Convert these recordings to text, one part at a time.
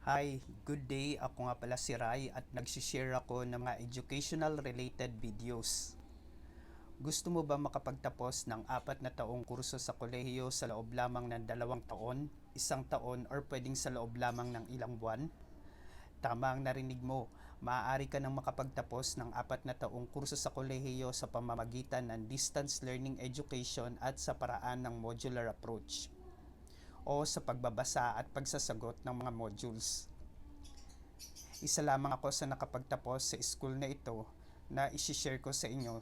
Hi, good day. Ako nga pala si Rai at nagsishare ako ng mga educational related videos. Gusto mo ba makapagtapos ng 4 na taong kurso sa kolehiyo sa loob lamang ng 2 taon, 1 taon, or pwedeng sa loob lamang ng ilang buwan? Tama ang narinig mo, maaari ka nang makapagtapos ng 4 na taong kurso sa kolehiyo sa pamamagitan ng distance learning education at sa paraan ng modular approach o sa pagbabasa at pagsasagot ng mga modules. Isa lamang ako sa nakapagtapos sa school na ito na isishare ko sa inyo.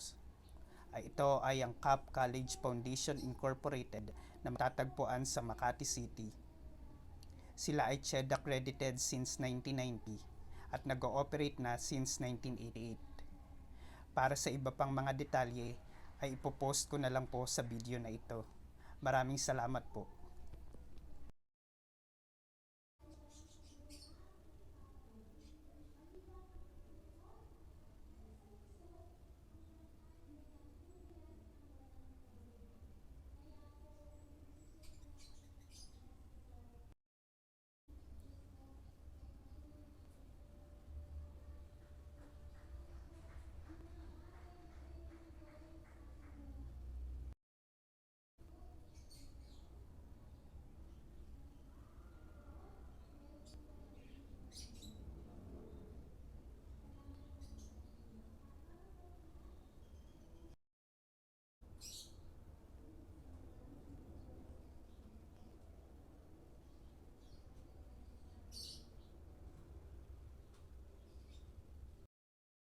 Ito ay ang CAP College Foundation Incorporated na matatagpuan sa Makati City. Sila ay CHED accredited since 1990 at nag-ooperate na since 1988. Para sa iba pang mga detalye ay ipopost ko na lang po sa video na ito. Maraming salamat po.